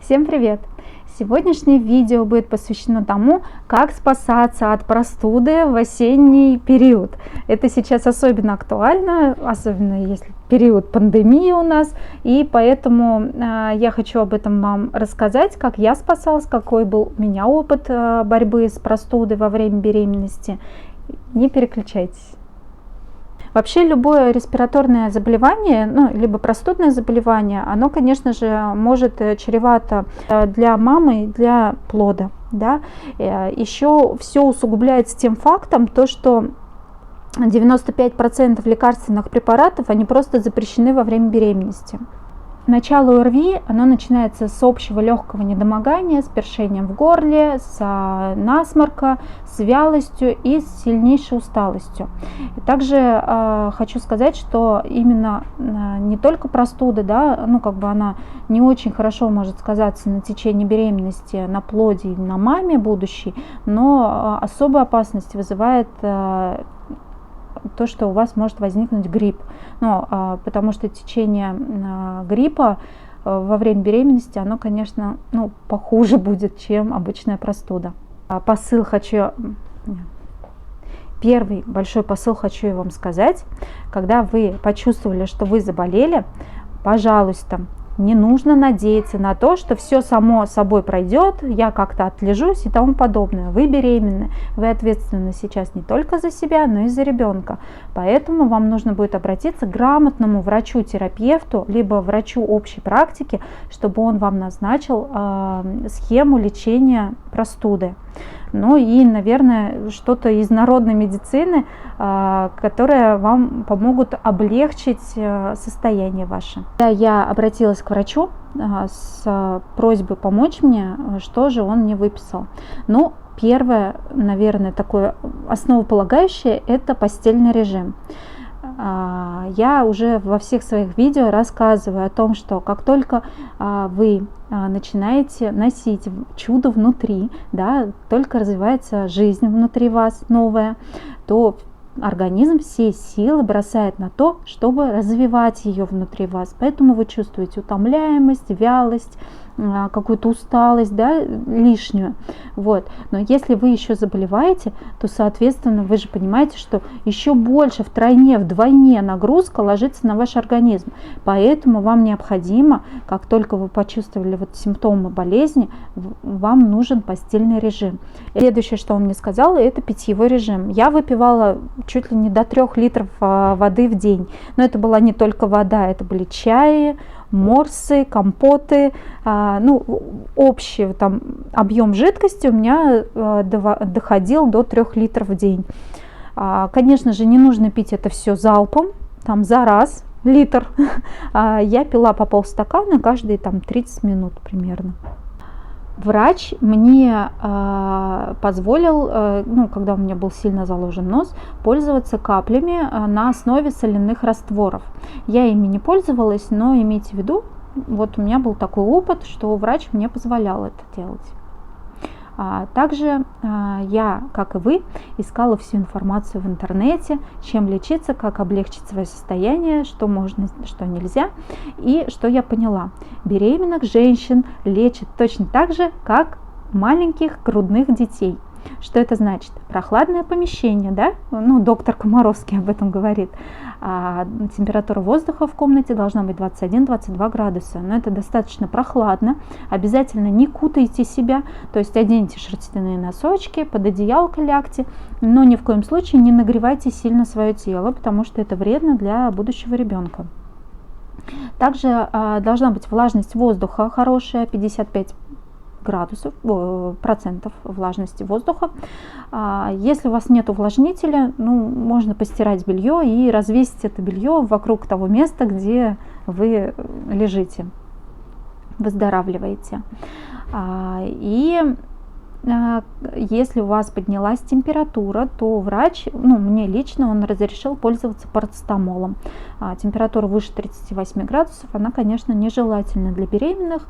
Всем привет! Сегодняшнее видео будет посвящено тому, как спасаться от простуды в осенний период. Это сейчас особенно актуально, особенно если период пандемии у нас, и поэтому я хочу об этом вам рассказать, как я спасалась, какой был у меня опыт борьбы с простудой во время беременности. Не переключайтесь. Вообще любое респираторное заболевание, либо простудное заболевание, оно, конечно же, может чревато для мамы и для плода. Да? Еще все усугубляется тем фактом, что 95% лекарственных препаратов, они просто запрещены во время беременности. Начало ОРВИ, оно начинается с общего легкого недомогания, с першением в горле, с насморка, с вялостью и с сильнейшей усталостью. Также хочу сказать, что именно не только простуда, да, она не очень хорошо может сказаться на течение беременности, на плоде и на маме будущей, но особую опасность вызывает то, что у вас может возникнуть грипп, потому что течение гриппа во время беременности, оно, конечно, похуже будет, чем обычная простуда. Первый большой посыл хочу я вам сказать: когда вы почувствовали, что вы заболели, пожалуйста, не нужно надеяться на то, что все само собой пройдет, я как-то отлежусь и тому подобное. Вы беременны, вы ответственны сейчас не только за себя, но и за ребенка. Поэтому вам нужно будет обратиться к грамотному врачу-терапевту, либо врачу общей практики, чтобы он вам назначил схему лечения простуды. И, наверное, что-то из народной медицины, которые вам помогут облегчить состояние ваше. Я обратилась к врачу с просьбой помочь мне, что же он мне выписал. Первое, наверное, такое основополагающее – это постельный режим. Я уже во всех своих видео рассказываю о том, что как только вы начинаете носить чудо внутри, да, только развивается жизнь внутри вас новая, то организм все силы бросает на то, чтобы развивать ее внутри вас. Поэтому вы чувствуете утомляемость, вялость, какую-то усталость, да, лишнюю. Но если вы еще заболеваете, то, соответственно, вы же понимаете, что еще больше, втройне, вдвойне нагрузка ложится на ваш организм. Поэтому вам необходимо, как только вы почувствовали симптомы болезни, вам нужен постельный режим. Следующее, что он мне сказал, это питьевой режим. Я выпивала чуть ли не до 3 литров воды в день. Но это была не только вода, это были чаи, морсы, компоты, общий объем жидкости у меня доходил до 3 литров в день. Конечно же, не нужно пить это все залпом, за раз литр. Я пила по полстакана каждые 30 минут примерно. Врач мне позволил, когда у меня был сильно заложен нос, пользоваться каплями на основе соляных растворов. Я ими не пользовалась, но имейте в виду, у меня был такой опыт, что врач мне позволял это делать. Также я, как и вы, искала всю информацию в интернете, чем лечиться, как облегчить свое состояние, что можно, что нельзя. И что я поняла: беременных женщин лечат точно так же, как маленьких грудных детей. Что это значит? Прохладное помещение, да? Доктор Комаровский об этом говорит. Температура воздуха в комнате должна быть 21-22 градуса. Но это достаточно прохладно. Обязательно не кутайте себя, то есть оденьте шерстяные носочки, под одеялко лягте, но ни в коем случае не нагревайте сильно свое тело, потому что это вредно для будущего ребенка. Также должна быть влажность воздуха хорошая, 55% влажности воздуха. Если у вас нет увлажнителя, можно постирать белье и развесить это белье вокруг того места, где вы лежите, выздоравливаете. И если у вас поднялась температура, то врач, мне лично, он разрешил пользоваться парацетамолом. Температура выше 38 градусов, она, конечно, нежелательна для беременных.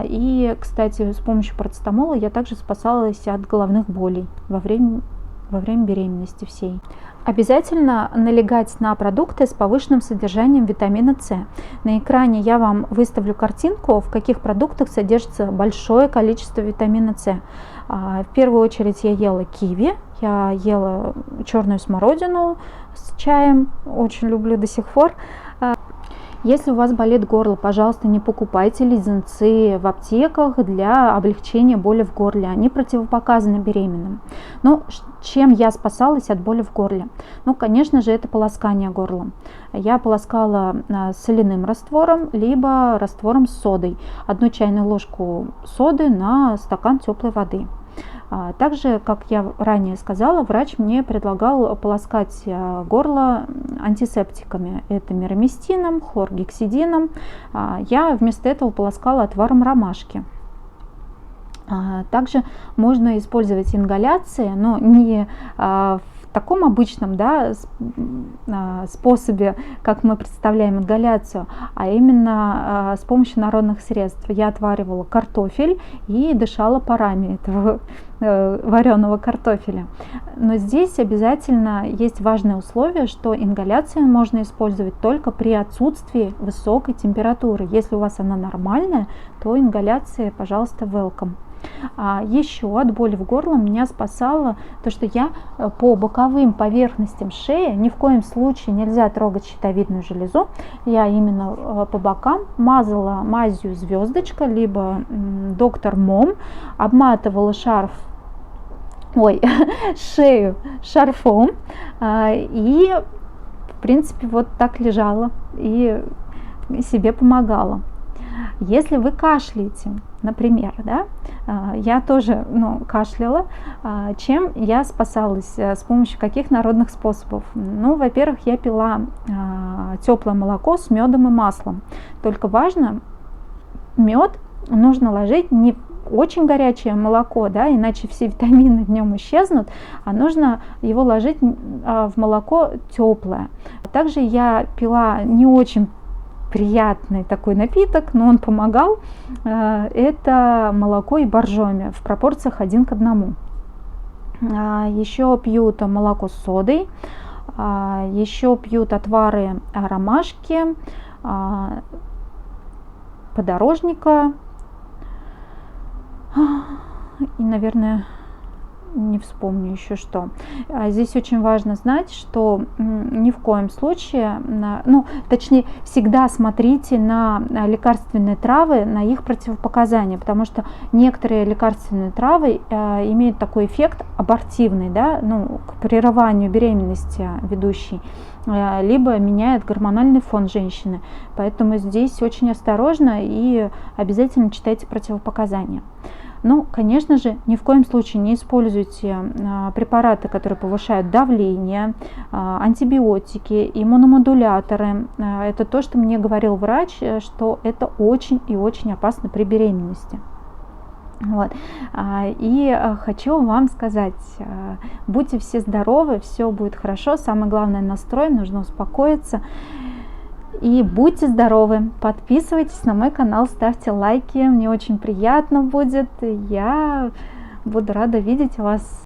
И, кстати, с помощью парацетамола я также спасалась от головных болей во время во время беременности всей. Обязательно налегать на продукты с повышенным содержанием витамина С. На экране я вам выставлю картинку, в каких продуктах содержится большое количество витамина С. В первую очередь я ела киви, я ела черную смородину с чаем, очень люблю до сих пор. Если у вас болит горло, пожалуйста, не покупайте леденцы в аптеках для облегчения боли в горле. Они противопоказаны беременным. Но чем я спасалась от боли в горле? Ну, конечно же, это полоскание горла. Я полоскала соляным раствором, либо раствором с содой. 1 чайную ложку соды на стакан теплой воды. Также, как я ранее сказала, врач мне предлагал полоскать горло антисептиками. Это мироместином, хлоргексидином. Я вместо этого полоскала отваром ромашки. Также можно использовать ингаляции, но не в таком обычном, да, способе, как мы представляем ингаляцию, а именно с помощью народных средств. Я отваривала картофель и дышала парами этого вареного картофеля. Но здесь обязательно есть важное условие, что ингаляцию можно использовать только при отсутствии высокой температуры. Если у вас она нормальная, то ингаляция, пожалуйста, welcome. Еще от боли в горле меня спасало то, что я по боковым поверхностям шеи, ни в коем случае нельзя трогать щитовидную железу, я именно по бокам мазала мазью звездочка, либо доктор Мом, обматывала шею шарфом и, в принципе, вот так лежала и себе помогала. Если вы кашляете, например, да, я тоже кашляла, чем я спасалась, с помощью каких народных способов? Ну, во-первых, я пила теплое молоко с медом и маслом. Только важно, мед нужно ложить не очень горячее молоко, да, иначе все витамины в нем исчезнут, а нужно его ложить в молоко теплое. Также я пила не очень приятный такой напиток, но он помогал. Это молоко и боржоми в пропорциях 1 к 1. Еще пьют молоко с содой, еще пьют отвары ромашки, подорожника и, наверное, не вспомню еще что. Здесь очень важно знать, что ни в коем случае, точнее, всегда смотрите на лекарственные травы, на их противопоказания, потому что некоторые лекарственные травы имеют такой эффект абортивный, да, к прерыванию беременности ведущей, либо меняет гормональный фон женщины. Поэтому здесь очень осторожно и обязательно читайте противопоказания. Конечно же, ни в коем случае не используйте препараты, которые повышают давление, антибиотики, иммуномодуляторы. Это то, что мне говорил врач, что это очень и очень опасно при беременности. Вот. И хочу вам сказать, будьте все здоровы, все будет хорошо, самое главное настрой, нужно успокоиться. И будьте здоровы, подписывайтесь на мой канал, ставьте лайки, мне очень приятно будет, я буду рада видеть вас.